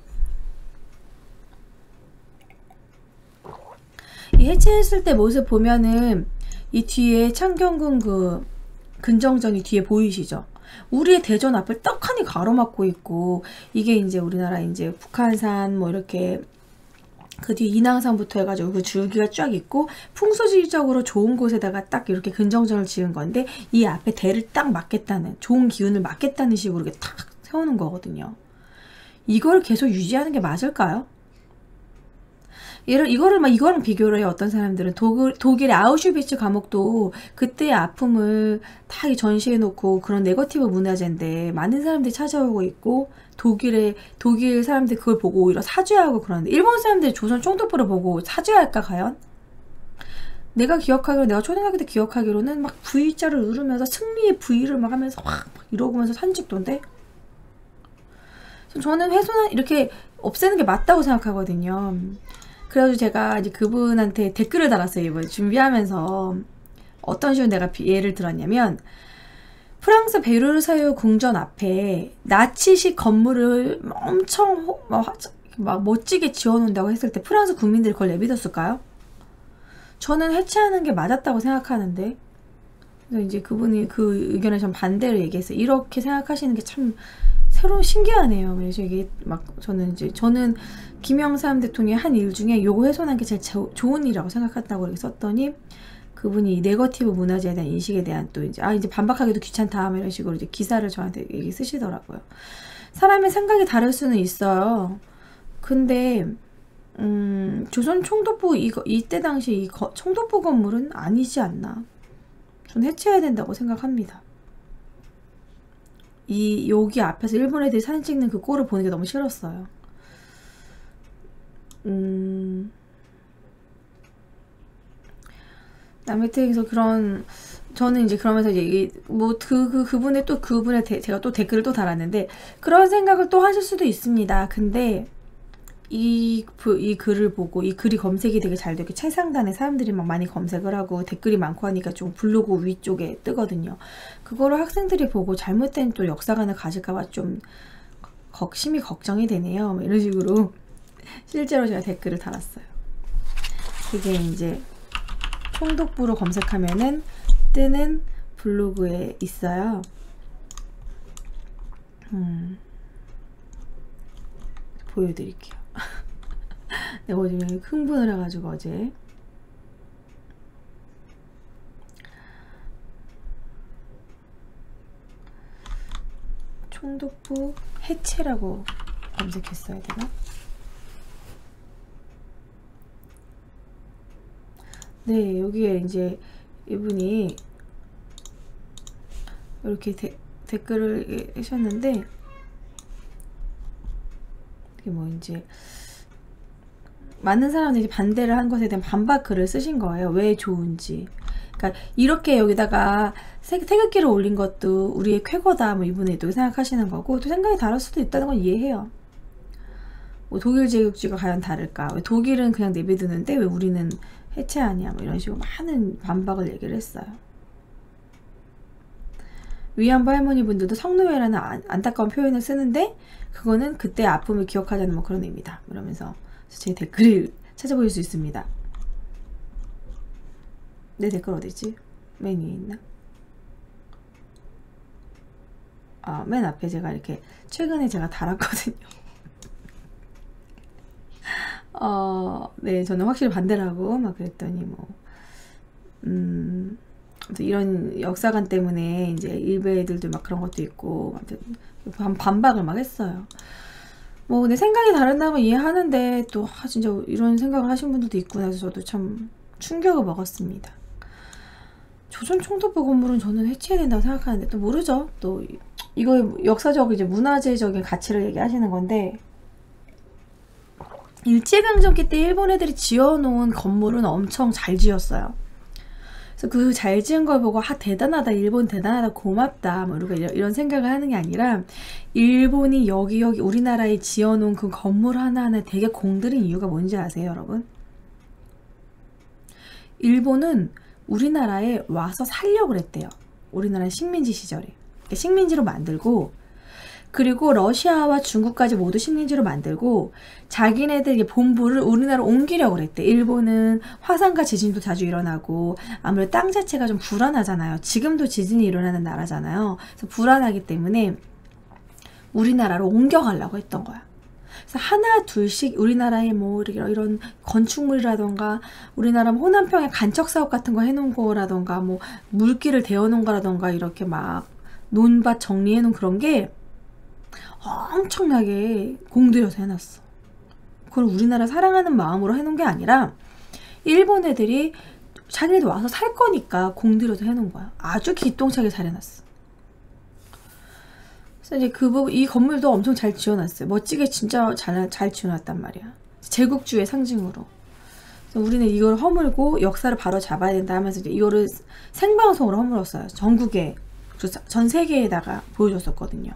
Speaker 1: 이 해체했을 때 모습 보면은 이 뒤에 창경궁 그 근정전이 뒤에 보이시죠? 우리의 대전 앞을 떡하니 가로막고 있고 이게 이제 우리나라 이제 북한산 뭐 이렇게 그 뒤 인왕산부터 해가지고 그 줄기가 쫙 있고 풍수지리적으로 좋은 곳에다가 딱 이렇게 근정전을 지은 건데 이 앞에 대를 딱 막겠다는 좋은 기운을 막겠다는 식으로 이렇게 탁 세우는 거거든요. 이걸 계속 유지하는 게 맞을까요? 이거랑 비교를 해요. 어떤 사람들은 독일의 아우슈비츠 감옥도 그때의 아픔을 다 전시해 놓고 그런 네거티브 문화재인데 많은 사람들이 찾아오고 있고 독일 사람들이 그걸 보고 오히려 사죄하고 그러는데 일본 사람들이 조선 총독부를 보고 사죄할까 과연? 내가 초등학교 때 기억하기로는 막 V자를 누르면서 승리의 V를 막 하면서 막 이러면서 산직도인데 저는 훼손한 이렇게 없애는 게 맞다고 생각하거든요. 그래가지고 제가 이제 그분한테 댓글을 달았어요. 이번에 준비하면서 어떤 식으로 내가 예를 들었냐면 프랑스 베르사유 궁전 앞에 나치식 건물을 엄청 막 멋지게 지어놓는다고 했을 때 프랑스 국민들이 그걸 내믿었을까요? 저는 해체하는 게 맞았다고 생각하는데 그래서 이제 그분이 그 의견에 좀 반대로 얘기했어요. 이렇게 생각하시는 게 참 새로 신기하네요. 그래서 이게 막 저는 김영삼 대통령이 한 일 중에 요거 훼손한 게 제일 좋은 일이라고 생각했다고 이렇게 썼더니 그분이 네거티브 문화재에 대한 인식에 대한 또 이제 이제 반박하기도 귀찮다 이런 식으로 이제 기사를 저한테 얘기 쓰시더라고요. 사람의 생각이 다를 수는 있어요. 근데 조선 총독부 이때 당시 이 총독부 건물은 아니지 않나. 전 해체해야 된다고 생각합니다. 여기 앞에서 일본 애들이 사진 찍는 그 꼴을 보는 게 너무 싫었어요. 아무튼 그래서 저는 이제 그러면서 이제 그분의 제가 또 댓글을 또 달았는데 그런 생각을 또 하실 수도 있습니다. 근데 이 글을 보고 이 글이 검색이 되게 잘 되고 최상단에 사람들이 막 많이 검색을 하고 댓글이 많고 하니까 좀 블로그 위쪽에 뜨거든요. 그거를 학생들이 보고 잘못된 또 역사관을 가질까봐 좀 심히 걱정이 되네요. 이런 식으로 실제로 제가 댓글을 달았어요. 그게 이제 총독부로 검색하면은 뜨는 블로그에 있어요. 보여드릴게요. 내가 어제 흥분을 해가지고 어제 총독부 해체라고 검색했어야 되나? 네, 여기에 이제 이분이 이렇게 댓글을 하셨는데, 이게 뭐 이제 많은 사람들이 반대를 한 것에 대한 반박 글을 쓰신 거예요. 왜 좋은지. 그러니까 이렇게 여기다가 태극기를 올린 것도 우리의 쾌거다, 뭐 이분이 또 생각하시는 거고, 또 생각이 다를 수도 있다는 건 이해해요. 뭐 독일 제국주의가 과연 다를까? 왜 독일은 그냥 내비두는데 왜 우리는 해체하냐? 뭐 이런 식으로 많은 반박을 얘기를 했어요. 위안부 할머니 분들도 성노예라는 안타까운 표현을 쓰는데, 그거는 그때 아픔을 기억하자는 뭐 그런 의미다, 이러면서 제 댓글을 찾아볼 수 있습니다. 내 댓글 어디지? 맨 위에 있나? 맨 앞에 제가 이렇게 최근에 제가 달았거든요. 네, 저는 확실히 반대라고 막 그랬더니 뭐 이런 역사관 때문에 이제 일베 애들도 막 그런 것도 있고, 반박을 막 했어요. 뭐 근데 생각이 다른다는 건 이해하는데, 또 진짜 이런 생각을 하신 분들도 있구나 해서 저도 참 충격을 먹었습니다. 조선 총독부 건물은 저는 해체해야 된다고 생각하는데, 또 모르죠. 또 이거 역사적 이제 문화재적인 가치를 얘기하시는 건데, 일제강점기 때 일본 애들이 지어놓은 건물은 엄청 잘 지었어요. 그래서 그 잘 지은 걸 보고 대단하다, 일본 대단하다, 고맙다 뭐 이런 생각을 하는 게 아니라, 일본이 여기 우리나라에 지어놓은 그 건물 하나하나에 되게 공들인 이유가 뭔지 아세요, 여러분? 일본은 우리나라에 와서 살려고 그랬대요. 우리나라 식민지 시절에. 식민지로 만들고, 그리고 러시아와 중국까지 모두 식민지로 만들고, 자기네들 본부를 우리나라로 옮기려고 그랬대. 일본은 화산과 지진도 자주 일어나고, 아무래도 땅 자체가 좀 불안하잖아요. 지금도 지진이 일어나는 나라잖아요. 그래서 불안하기 때문에 우리나라로 옮겨가려고 했던 거야. 그래서 하나 둘씩 우리나라에 뭐 이런 건축물이라던가, 우리나라 호남평에 간척 사업 같은 거 해놓은 거라던가, 뭐 물길을 대어놓은 거라던가, 이렇게 막 논밭 정리해놓은 그런 게 엄청나게 공들여서 해놨어. 그걸 우리나라 사랑하는 마음으로 해놓은 게 아니라, 일본 애들이 자기네들 와서 살 거니까 공들여서 해놓은 거야. 아주 기똥차게 잘 해놨어. 그래서 이제 이 건물도 엄청 잘 지어놨어요. 멋지게 진짜 잘 지어놨단 말이야. 제국주의 상징으로. 그래서 우리는 이걸 허물고 역사를 바로 잡아야 된다 하면서 이제 이거를 생방송으로 허물었어요. 전국에, 전 세계에다가 보여줬었거든요.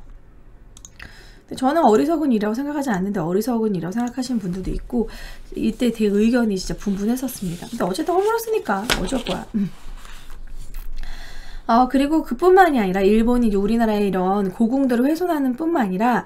Speaker 1: 저는 어리석은 일이라고 생각하지 않는데, 어리석은 일이라고 생각하시는 분들도 있고, 이때 되게 의견이 진짜 분분했었습니다. 근데 어쨌든 허물었으니까 어쩔 거야. 그리고 그뿐만이 아니라 일본이 이제 우리나라의 이런 고궁들을 훼손하는 뿐만 아니라,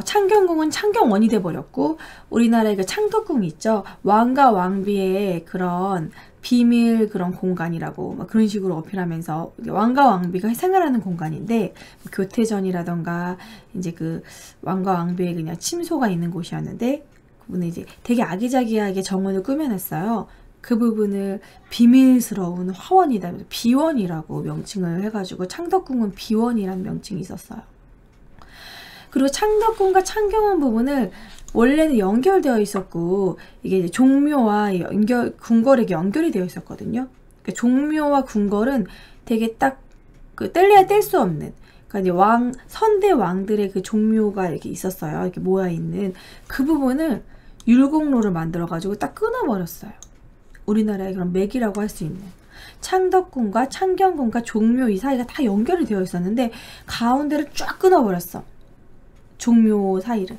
Speaker 1: 창경궁은 창경원이 돼버렸고, 우리나라의 그 창덕궁이 있죠. 왕과 왕비의 그런 비밀 그런 공간이라고 막 그런 식으로 어필하면서, 왕과 왕비가 생활하는 공간인데, 교태전이라던가 이제 그 왕과 왕비의 그냥 침소가 있는 곳이었는데, 그분은 이제 되게 아기자기하게 정원을 꾸며냈어요. 그 부분을 비밀스러운 화원이다, 비원이라고 명칭을 해가지고 창덕궁은 비원이라는 명칭이 있었어요. 그리고 창덕궁과 창경원 부분을 원래는 연결되어 있었고, 이게 이제 종묘와 궁궐에게 연결이 되어 있었거든요. 그러니까 종묘와 궁궐은 되게 딱 뗄래야 뗄 수 없는, 그러니까 이제 선대 왕들의 그 종묘가 이렇게 있었어요. 이렇게 모여 있는 그 부분을 율곡로를 만들어가지고 딱 끊어버렸어요. 우리나라의 그런 맥이라고 할 수 있는 창덕궁과 창경궁과 종묘 이 사이가 다 연결이 되어 있었는데, 가운데를 쫙 끊어버렸어. 종묘 사이를.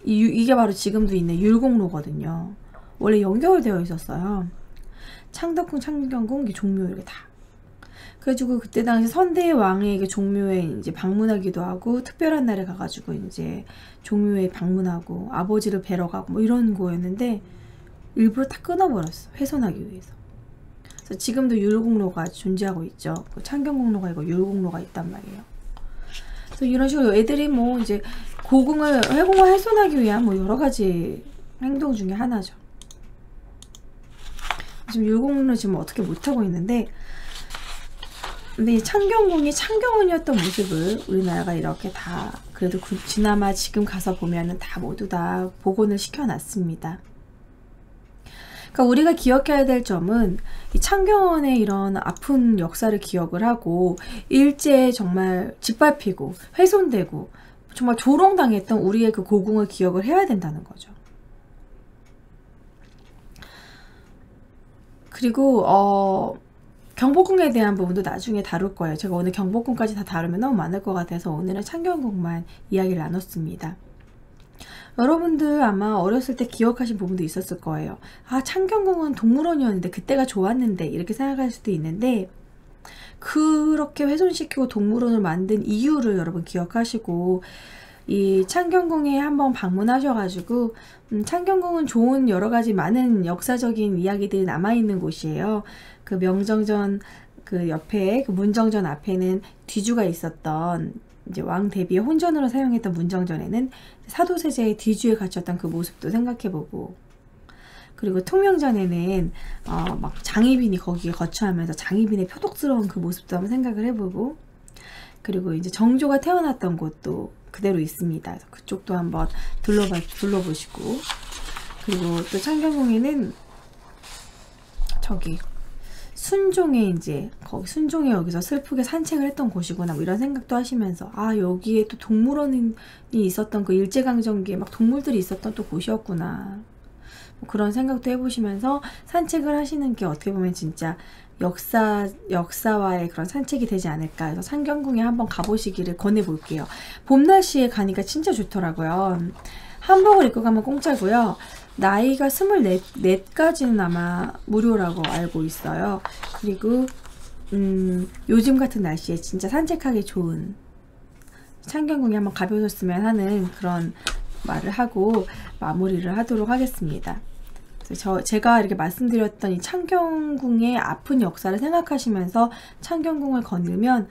Speaker 1: 이게 바로 지금도 있는 율곡로거든요. 원래 연결되어 있었어요. 창덕궁, 창경궁, 종묘 이렇게 다. 그래가지고 그때 당시 선대 왕의 종묘에 이제 방문하기도 하고, 특별한 날에 가가지고 이제 종묘에 방문하고 아버지를 뵈러 가고 뭐 이런 거였는데, 일부러 다 끊어버렸어. 훼손하기 위해서. 그래서 지금도 율곡로가 존재하고 있죠. 그 창경공로가 있고 율곡로가 있단 말이에요. 그래서 이런 식으로 애들이 뭐 이제 고궁을 회공을 훼손하기 위한 뭐 여러 가지 행동 중에 하나죠. 지금 율곡로는 지금 어떻게 못하고 있는데, 근데 이 창경궁이 창경원이었던 모습을 우리나라가 이렇게 다 그래도 지나마 지금 가서 보면은 다 모두 다 복원을 시켜놨습니다. 그러니까 우리가 기억해야 될 점은 이 창경원의 이런 아픈 역사를 기억을 하고 일제에 정말 짓밟히고 훼손되고 정말 조롱당했던 우리의 그 고궁을 기억을 해야 된다는 거죠. 그리고 경복궁에 대한 부분도 나중에 다룰 거예요. 제가 오늘 경복궁까지 다 다루면 너무 많을 것 같아서 오늘은 창경궁만 이야기를 나눴습니다. 여러분들 아마 어렸을 때 기억하신 부분도 있었을 거예요. 아, 창경궁은 동물원이었는데 그때가 좋았는데 이렇게 생각할 수도 있는데, 그렇게 훼손시키고 동물원을 만든 이유를 여러분 기억하시고 이 창경궁에 한번 방문하셔가지고 창경궁은 좋은 여러가지 많은 역사적인 이야기들이 남아있는 곳이에요. 그 명정전 그 옆에 그 문정전 앞에는 뒤주가 있었던, 이제 왕 대비의 혼전으로 사용했던 문정전에는 사도세자의 뒤주에 갇혔던 그 모습도 생각해보고, 그리고 통명전에는 막 장희빈이 거기에 거처하면서 장희빈의 표독스러운 그 모습도 한번 생각을 해보고, 그리고 이제 정조가 태어났던 곳도 그대로 있습니다. 그래서 그쪽도 한번 둘러보시고, 그리고 또 창경궁에는 저기 순종의 이제 거기 순종의 여기서 슬프게 산책을 했던 곳이구나 뭐 이런 생각도 하시면서, 아, 여기에 또 동물원이 있었던 그 일제강점기에 막 동물들이 있었던 또 곳이었구나 뭐 그런 생각도 해보시면서 산책을 하시는 게 어떻게 보면 진짜 역사와의 그런 산책이 되지 않을까 해서 창경궁에 한번 가보시기를 권해볼게요. 봄 날씨에 가니까 진짜 좋더라고요. 한복을 입고 가면 공짜고요. 나이가 24까지는 아마 무료라고 알고 있어요. 그리고 요즘 같은 날씨에 진짜 산책하기 좋은 창경궁에 한번 가보셨으면 하는 그런 말을 하고 마무리를 하도록 하겠습니다. 제가 이렇게 말씀드렸던 이 창경궁의 아픈 역사를 생각하시면서 창경궁을 거닐면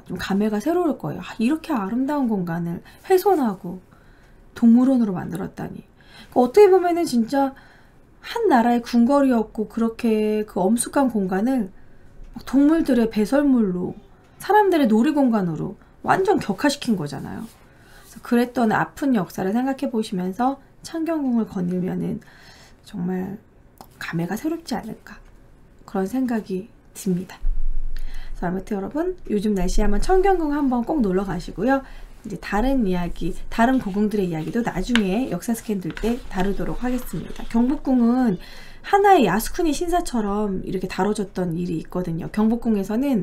Speaker 1: 좀 감회가 새로울 거예요. 이렇게 아름다운 공간을 훼손하고 동물원으로 만들었다니. 어떻게 보면은 진짜 한 나라의 궁궐이었고, 그렇게 그 엄숙한 공간을 동물들의 배설물로, 사람들의 놀이공간으로 완전 격화시킨 거잖아요. 그래서 그랬던 아픈 역사를 생각해 보시면서 창경궁을 거닐면은 정말 감회가 새롭지 않을까 그런 생각이 듭니다. 그래서 아무튼 여러분, 요즘 날씨에 한번 창경궁 한번 꼭 놀러 가시고요. 이제 다른 이야기, 다른 고궁들의 이야기도 나중에 역사 스캔들 때 다루도록 하겠습니다. 경복궁은 하나의 야스쿠니 신사처럼 이렇게 다뤄졌던 일이 있거든요. 경복궁에서는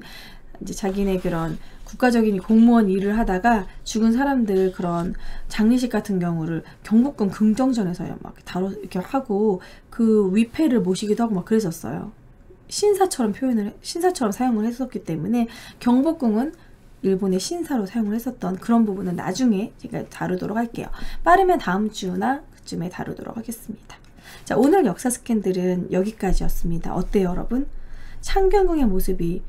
Speaker 1: 이제 자기네 그런 국가적인 공무원 일을 하다가 죽은 사람들 그런 장례식 같은 경우를 경복궁 긍정전에서 막 이렇게 하고 그 위패를 모시기도 하고 막 그랬었어요. 신사처럼 사용을 했었기 때문에 경복궁은 일본의 신사로 사용을 했었던 그런 부분은 나중에 제가 다루도록 할게요. 빠르면 다음 주나 그쯤에 다루도록 하겠습니다. 자, 오늘 역사 스캔들은 여기까지였습니다. 어때요, 여러분? 창경궁의 모습이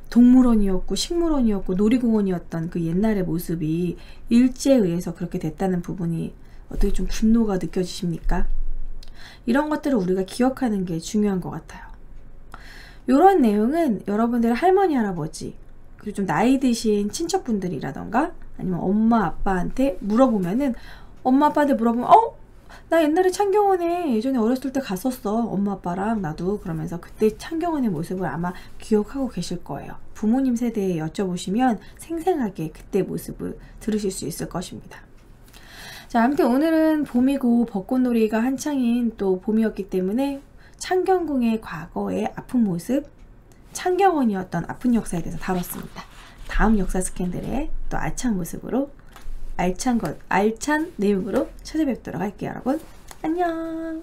Speaker 1: 동물원이었고 식물원이었고 놀이공원이었던 그 옛날의 모습이 일제에 의해서 그렇게 됐다는 부분이 어떻게 좀 분노가 느껴지십니까? 이런 것들을 우리가 기억하는 게 중요한 것 같아요. 이런 내용은 여러분들의 할머니, 할아버지, 그리고 좀 나이 드신 친척분들이라던가 아니면 엄마, 아빠한테 물어보면은, 엄마, 아빠한테 물어보면, 나 옛날에 창경원에 예전에 어렸을 때 갔었어. 엄마, 아빠랑 나도. 그러면서 그때 창경원의 모습을 아마 기억하고 계실 거예요. 부모님 세대에 여쭤보시면 생생하게 그때 모습을 들으실 수 있을 것입니다. 자, 아무튼 오늘은 봄이고 벚꽃놀이가 한창인 또 봄이었기 때문에 창경궁의 과거의 아픈 모습, 창경원이었던 아픈 역사에 대해서 다뤘습니다. 다음 역사 스캔들의 또 알찬 모습으로, 알찬 내용으로 찾아뵙도록 할게요, 여러분. 안녕.